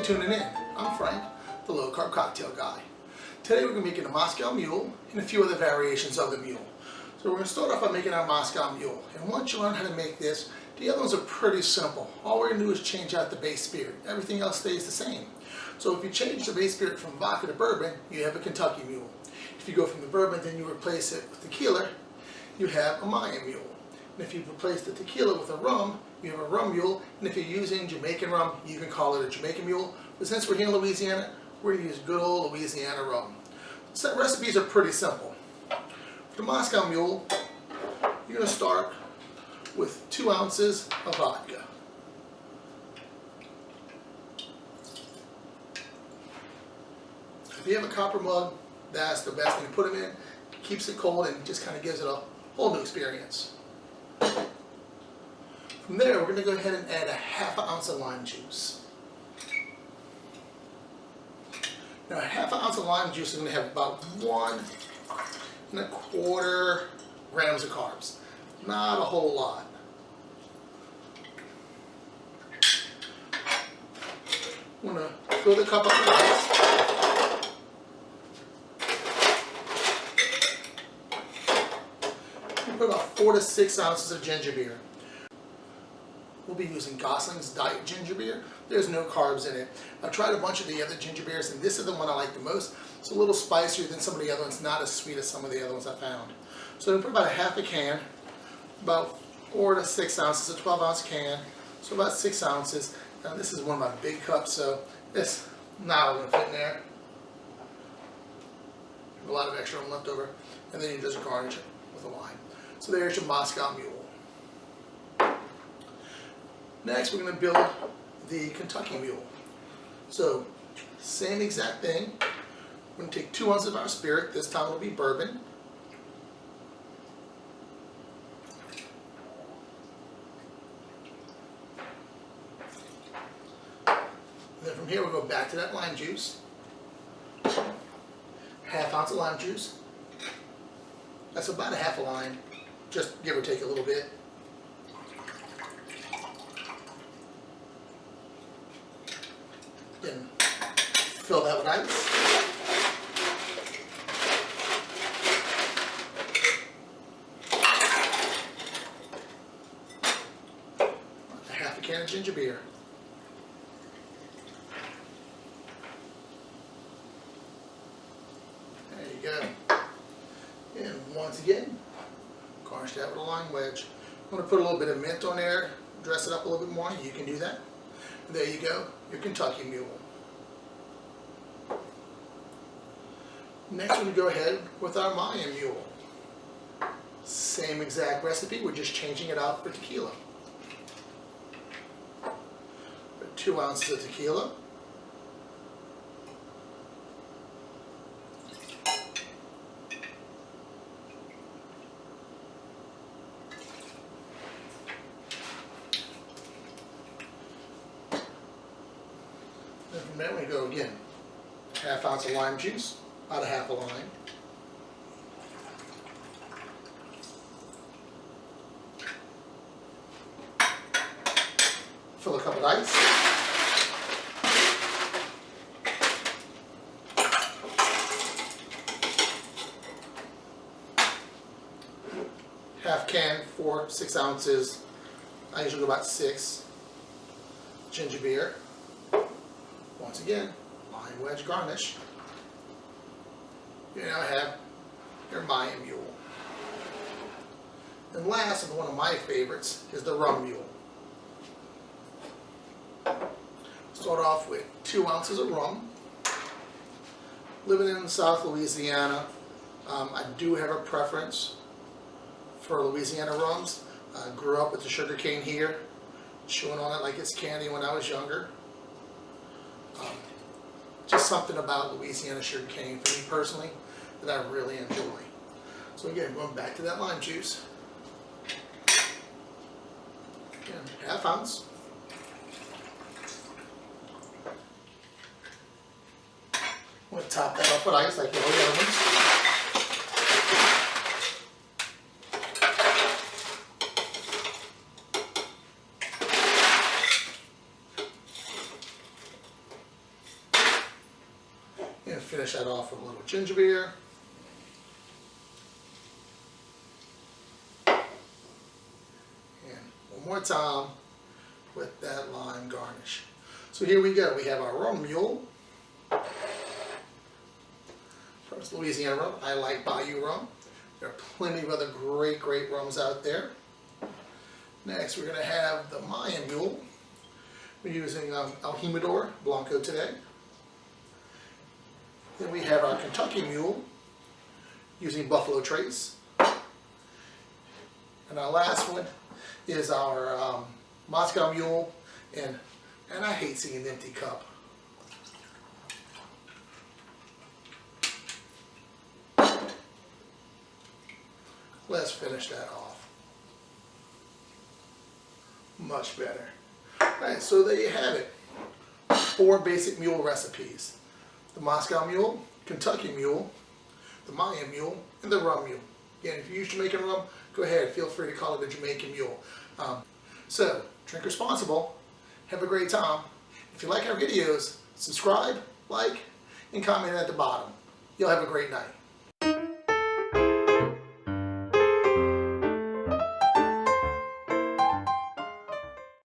for tuning in. I'm Frank, the Low Carb Cocktail Guy. Today we're going to be making a Moscow Mule and a few other variations of the mule. So we're going to start off by making our Moscow Mule. And once you learn how to make this, the other ones are pretty simple. All we're going to do is change out the base spirit. Everything else stays the same. So if you change the base spirit from vodka to bourbon, you have a Kentucky Mule. If you go from the bourbon, then you replace it with tequila, you have a Mayan Mule. And if you replace the tequila with a rum, you have a rum mule. And if you're using Jamaican rum, you can call it a Jamaican mule. But since we're here in Louisiana, we're going to use good old Louisiana rum. So recipes are pretty simple. For the Moscow Mule, you're going to start with 2 ounces of vodka. If you have a copper mug, that's the best thing to put them in. It keeps it cold and just kind of gives it a whole new experience. From there, we're going to go ahead and add a ½ ounce of lime juice. Now, a ½ ounce of lime juice is going to have about 1¼ grams of carbs. Not a whole lot. I'm going to fill the cup up with ice. Put about 4 to 6 ounces of ginger beer. We'll be using Gosling's Diet Ginger Beer. There's no carbs in it. I've tried a bunch of the other ginger beers, and this is the one I like the most. It's a little spicier than some of the other ones, not as sweet as some of the other ones I found. So I'm going to put about ½ a can, about 4 to 6 ounces, a 12-ounce can, so about 6 ounces. Now this is one of my big cups, so it's not all going to fit in there. A lot of extra left over, and then you just garnish it with a lime. So there's your Moscow Mule. Next, we're going to build the Kentucky Mule. So, same exact thing. We're going to take 2 ounces of our spirit. This time it'll be bourbon. And then from here, we'll go back to that lime juice. ½ ounce of lime juice. That's about a ½ a lime, just give or take a little bit. Then fill that with ice. A ½ a can of ginger beer. There you go. And once again, garnish that with a lime wedge. I'm going to put a little bit of mint on there, dress it up a little bit more. You can do that. There you go, your Kentucky Mule. Next, we're going to go ahead with our Mayan Mule. Same exact recipe, we're just changing it out for tequila. 2 ounces of tequila. Then from there we go again. ½ ounce of lime juice, about a ½ a lime. Fill a cup with ice. ½ can, 4 to 6 ounces. I usually go about 6. Ginger beer. Once again, lime wedge garnish. You now have your Mayan Mule. And last, and one of my favorites, is the rum mule. Start off with 2 ounces of rum. Living in South Louisiana, I do have a preference for Louisiana rums. I grew up with the sugar cane here, chewing on it like it's candy when I was younger. Just something about Louisiana sugar cane for me personally that I really enjoy. So again, going back to that lime juice. Again, ½ ounce. I'm going to top that off with ice like all the other ones. And finish that off with a little ginger beer. And one more time with that lime garnish. So here we go. We have our rum mule. First, Louisiana rum. I like Bayou rum. There are plenty of other great rums out there. Next, we're going to have the Mayan mule. We're using El Jimador Blanco today. Then we have our Kentucky mule using Buffalo Trace. And our last one is our Moscow mule, and I hate seeing an empty cup. Let's finish that off. Much better. Alright, so there you have it. 4 basic mule recipes. The Moscow mule, Kentucky mule, the Mayan mule, and the rum mule. Again, if you use Jamaican rum, go ahead. Feel free to call it a Jamaican mule. So, drink responsible. Have a great time. If you like our videos, subscribe, like, and comment at the bottom. You'll have a great night.